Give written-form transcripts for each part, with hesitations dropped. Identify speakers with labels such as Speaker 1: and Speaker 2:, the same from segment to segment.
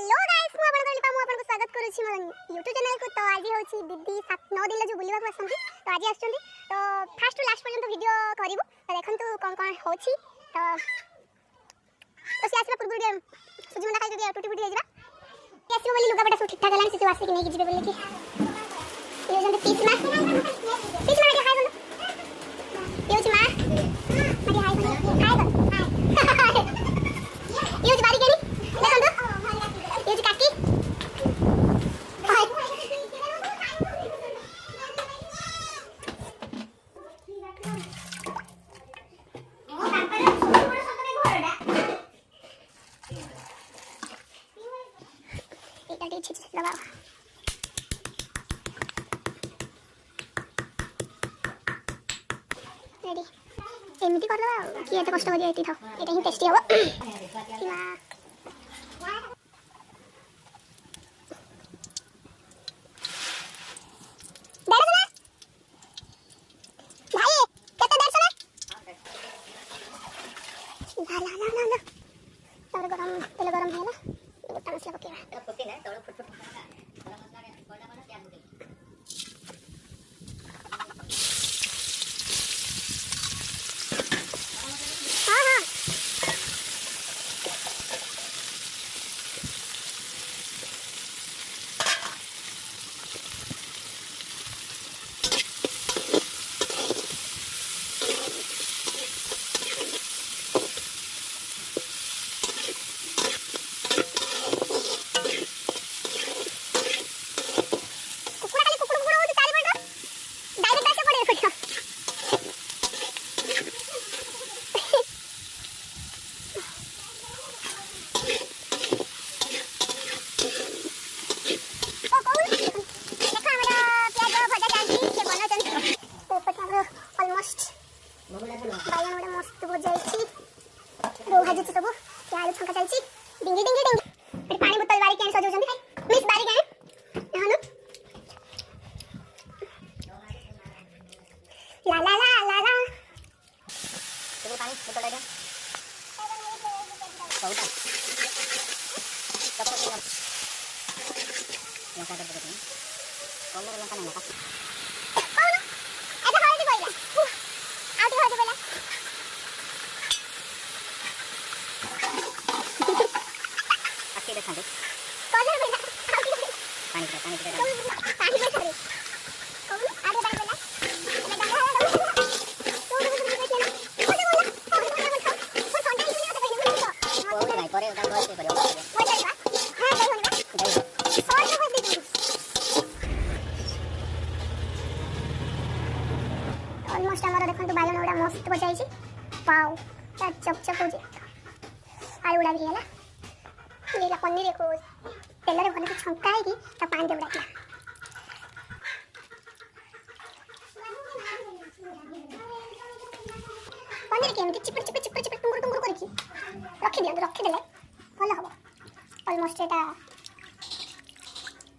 Speaker 1: Hello guys मु आपन लिपा मु आपन को स्वागत करू छी मोर YouTube चैनल को। तो आज होची दीदी 7-9 दिन जो बुलिबा पसंदी तो आज आछुंदी तो फर्स्ट टू लास्ट पर्यंत वीडियो करिवो तो देखंतु कोन कोन होची तो सी आसला पूर्व वीडियो सुजी मंडा खाइ जदी टूटी फुटी हे जबा आसी बोली लुगा बटा सब ठीक ठाक हलान से आसी कि नै कि जिबे बोले कि ये जंत पीस मा के हाय बोलो ये होची मा मारी हाय बोलो हाय बोलो ये होची बारी केनी देखंतु ये होची काकी रेडी एमती कर दबा कि एते कष्ट करिया एती थाओ एटा ही टेस्टी हो गरम है ना गोटा मसला पकेवा फुटी ना तोड़ फुट बायन बड़ा मस्त हो जाईची दो भाजी सब क्या आलू छंका चलची डिंगी डिंगी डिंगी पानी बोतल बारी कैन सजो जंदी मिस बारी गए हनु ला ला ला ला ला तो पानी बोतल ले बहुता तब तक लंका कर दे कौन लंका नहीं लंका देखा दे पानी रे कौन आगे बाई बोला ऑलमोस्ट हमारा देखंतु बायन उडा मस्त बजाइछि वाओ क्या चपचप हो जे आलू उडा भी हैला ये पनीर को तेल रे भले छंका है कि ता पानी दे उडाला पनीर के एमती चिपड़ चिपड़ चिपड़ चिपड़ टुंगुर टुंगुर करकी रखी देले भलो हबो ऑलमोस्ट एटा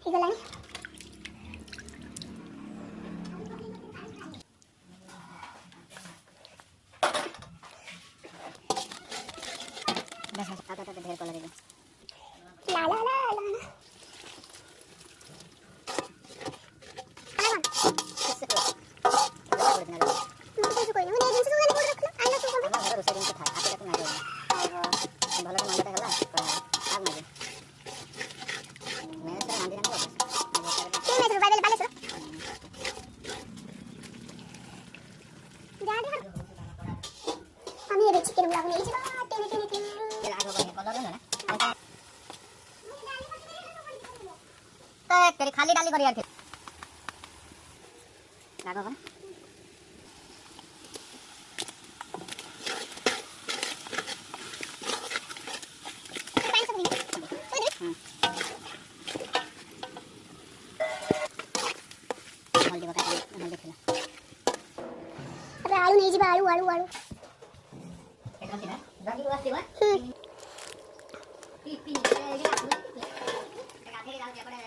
Speaker 1: ठीक गलानी बस आता ढेर को लगेगा ला ला ला ला चिकन ब्लॉग नहीं जी टेने टेने टेने आगो बने कलर है ना तो तेरी खाली डाली कर यार थे लागो बन हल्दी बता हल्दी खेला अबे आलू नहीं जी आलू आलू आलू जागी वास्ते वा पी पी ये आलू आधे डाल के पड़े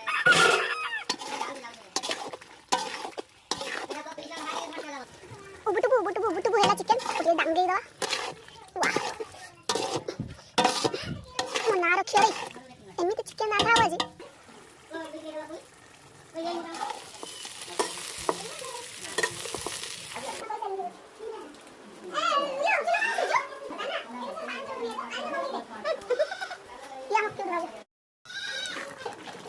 Speaker 1: बुटुबु हैला चिकन ओके डांग दे दवा वाह मो ना रखियो रे एमिति चिकन ଅଛି।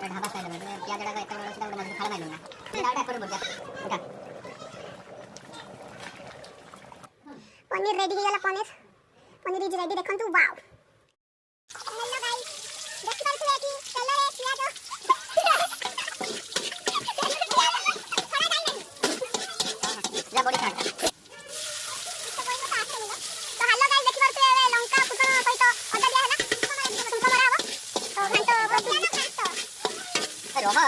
Speaker 2: ढाबा स्टाइल में प्याज जड़ा का इतना बड़ा सीधा मजबूत खाना नहीं लूंगा डाटा पर बढ़ जा उठा
Speaker 1: पनीर रेडी ହେଇଗଲା पनीर इज रेडी देखंतु वाओ हेलो गाइस देखि पारथि एठी तेलरे पियाज
Speaker 2: जा बड़ी खाट
Speaker 1: तो हेलो गाइस देखि पारथि ए लंका फुटण सहित अदा दिया हैला तुमको मरा हबो तो घंटो
Speaker 2: अरे रोहा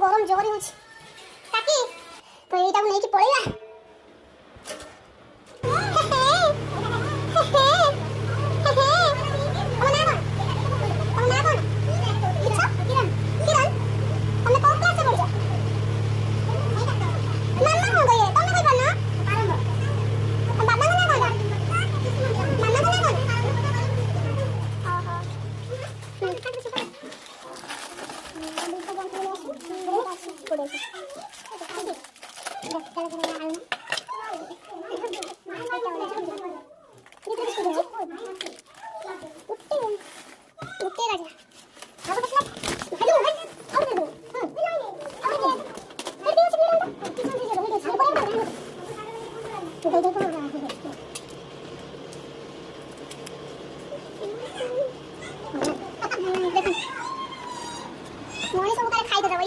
Speaker 1: गरम जोर हो ताकि तो एटा नहीं कि पळेला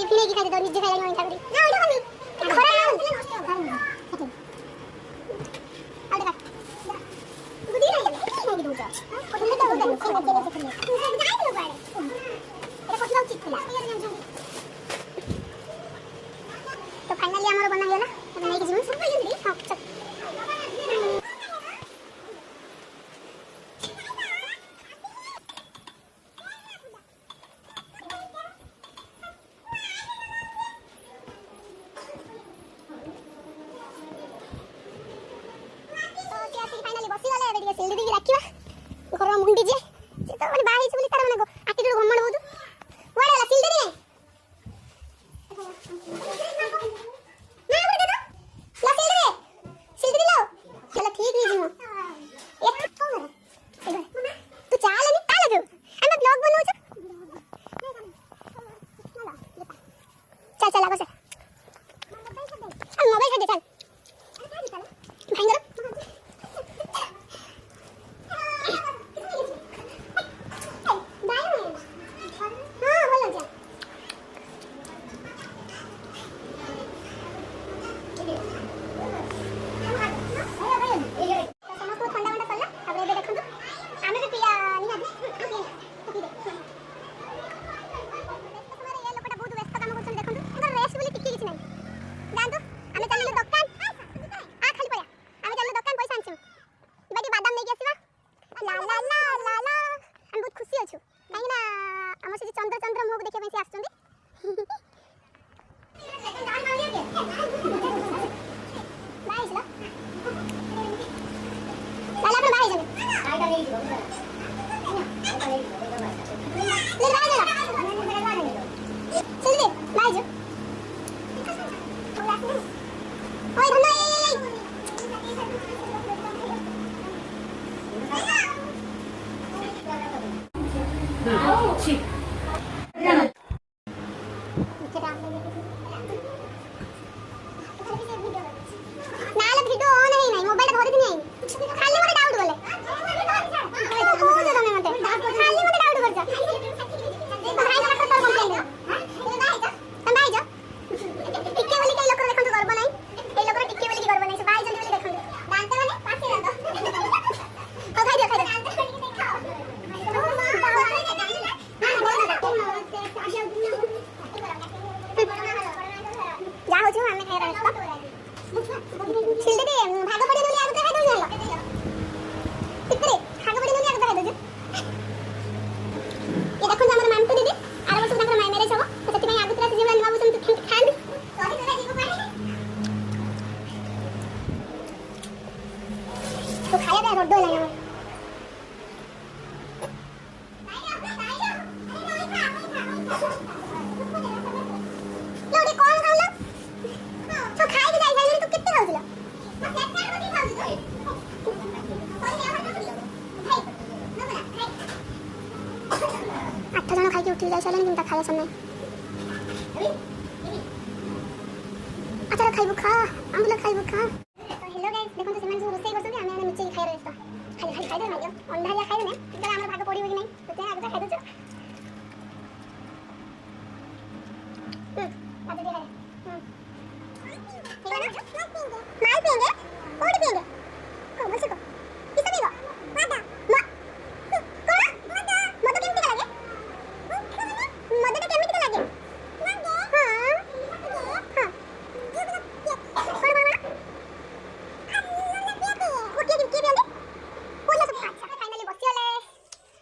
Speaker 1: टिफिन की खाई दो निजे खाई नहीं खाई ना ओटा कमी खरा नष्ट आ देखा बुद्धि नहीं नहीं दूजा कोठले तो होता नहीं खेला खेला खेला जाई लो बाड़े एटा कोठला उचित थिला तो फाइनली हमर बना गया ना तो नहीं कि जीवन सब जल्दी हां चल फाइनली बसी गले एबे टिके सेल्डी दिकी राखिबा घर मुंडी जे से तो माने बाही छै बोली तार माने आटिट्यूड घमंड बहुत वाडे वाला सेल्डी रे ना बोल दे तो ला सेल्डी रे चलो ठीक है जी मो एक तो मेरा तू चाल नहीं ताले जो हम ब्लॉग बनव छ चल चल आगो से मोबाइल से दे चल भांगर चंद्र चंद्र मुख देखिए से आछुंदी बाईस ला लाला पर बाईस आइटा ले लो ले बाईस चल दे बाईस ओए धन्ना
Speaker 3: ठीक
Speaker 1: नाला वीडियो ऑन है नहीं मोबाइल धरि नहीं खाली मते डाउट बोले हो जे तने मते खाली मते डाउट कर जा भाई का तो कंप्लेंट है तुम भाई जा टिक्के वाली कई लोग देखन तो गर्व नहीं कई लोग टिक्के वाली की गर्व नहीं से भाई जल्दी देखन दांत माने पाछे ला दो ओ खाई दे जा हो छु हमें खाई रहता छिल दे भाग पड़े बोली आगु खाई दो जालो कितरे भाग पड़े बोली आगु खाई दो ये देखो हमर मानतो दीदी आर वर्ष तकर माय मैरिज हो तो सेति में आगु तरा जीवन बाबू तुम खांदी सही तरा जीव पानी तो खाया दे रोड दो लाया लोडी कौन खाला तो खाई के जाई जाई तू कितने खाउला मैं सेट कर के खाउली आठ जन खाई के उठी जाई सालन किंता खाया सने अच्छा खाइबो खा आमला खाइबो खा तो हेलो गाइस देखो तो सेमान जो रोसई करछन आमे आमे नीचे खाइ रहस्ता खाली खाली खाइ दे माइयो अंधारिया खाइ दे इतना हमर भाग पड़िबो कि नहीं तो ते आगे खाइ दो आगे दे माल पिएंगे कौन पिएंगे को बोल सको किसे पीगो मादा कौन मद केमती का लागे मद तो केमती का लागे हां हां कौन मामा वो के पिएंगे बोल सब अच्छा फाइनली बसियाले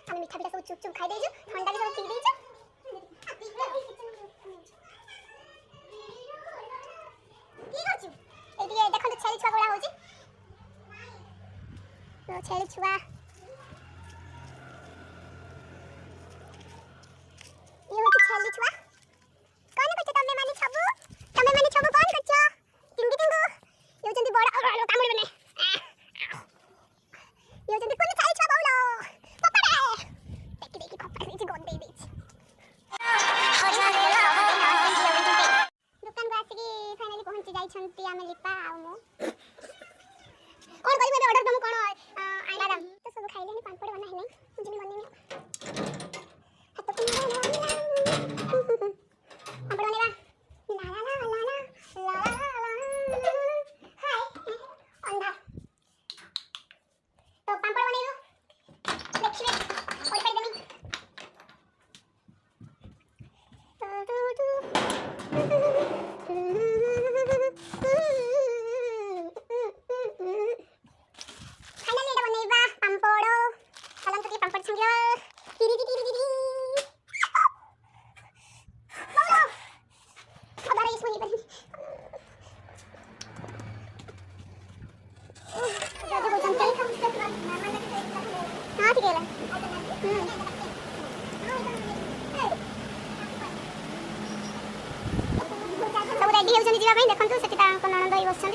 Speaker 1: हम मीठा पिठा सब चुप चुप खाइ देजु ठंडा भी सब पी देजु एदिके देखो तो छेली छुआ कोला होची तो छेली छुआ ये होची छेली छुआ कोन करछ तमे माने छबु कौन करछ टिंगी टिंगू ये जंदी बड़ा कामुड़ी बने ये जंदी कोन छेली छुआ बाउलो पपड़े देखि खपड़े से गोद दे देछि दुकान को आसी फाइनली पहुंची जाई छंती आमे लिपा आ मो कोन करी मेरे ऑर्डर दम कोन आइला दाम तो सब रेडी होउछन जीवा ପାଇଁ देखंतु सेठी ताको ननद होई बसछन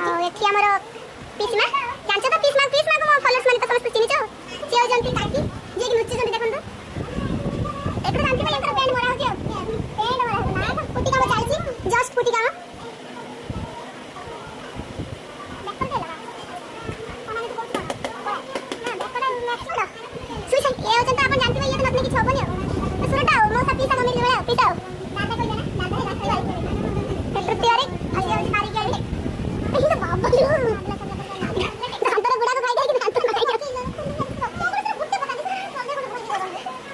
Speaker 1: आ एठी हमर पीसमा जानछ तो पीसमा को मो फॉलोअर्स माने तो समस्त चिनिछ से होजंती काकी जे कि नृत्य जंती देखंतु एकटा जानती भाई एकटा बैंड मरा होची बैंड मरा हो ना पुटी काम चालची जस्ट पुटी काम देखंतु लगा हमने तो बहुत बड़ा ना देखड़ा मैक्सिमम सुई ये होजंती आपण जानती भाई ये तो नतने की छबनी हो सुरटा हो मो सब पीसा को मिल गया पीसा दादा कोई ना दादा राखै तृतीय रे आसी आसी मारी गेले ए तो बाबा दांतर गुडा को खाई दे दांतर खाई दे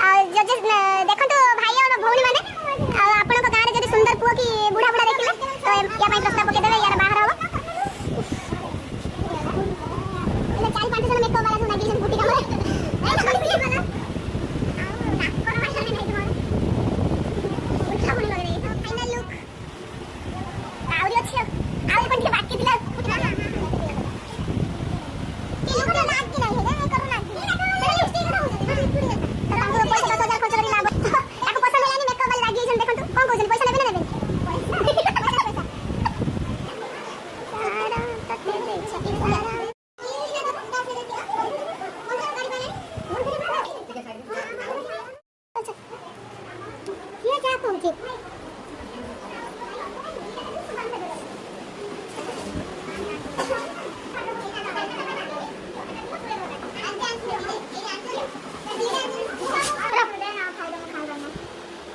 Speaker 1: आ जजेस देखंतु भाई और भौणी माने आ आपण को गारे जदी सुंदर पुओ की बुढ़ा बुढ़ा देखिले तो या पई प्रस्ताव पके देबे यार बाहर हो ले 4-5 जन मेकअप वाला सुना गिसन फुटी कामरे ए खाली वाला आ ना कोन भाई ने नहीं तुम्हारे उठा बोल लग रही फाइनल लुक आउरी अछि आउरी पण के बाकी दिला ये लोग नाच की नहीं है करो नाच चलिए उसकी करो हमको पैसा 10,000 खर्च करी लाभ एको पैसा मिलानी मेकअप वाली लागी जन देखंतु कोन कोजन पैसा लेबे ना लेबे आरा तते दे छकी ये क्या पहुंचे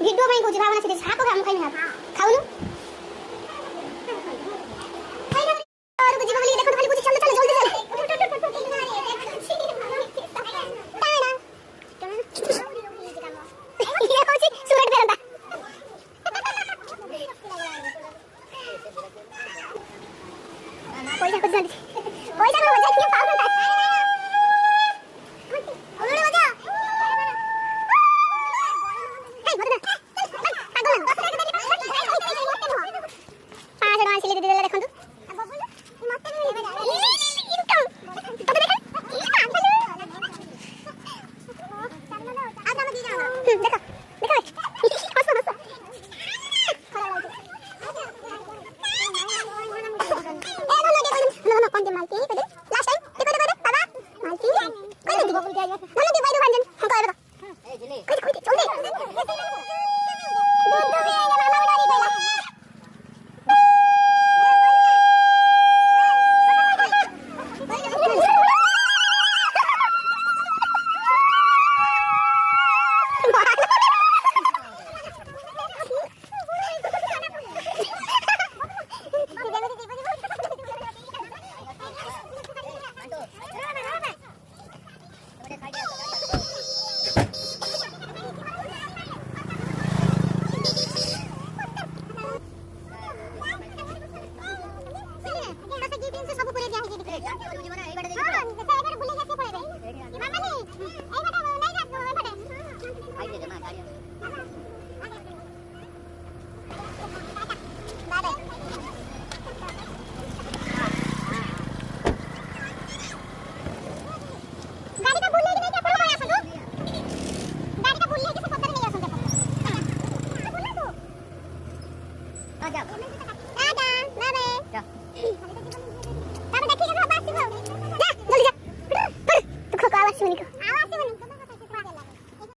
Speaker 1: वीडियो में कुछ भावना से छाको काम खाइ ना खाउनु और कुछ बोली देखो खाली कुछ चल चल जल्दी ये होची सुरट बेरंदा पैसा कुछ जल्दी पैसा को बजा के पाऊ ना उड़े बजा हे बदना पागल पागल पांच सिले दे देला देखंतु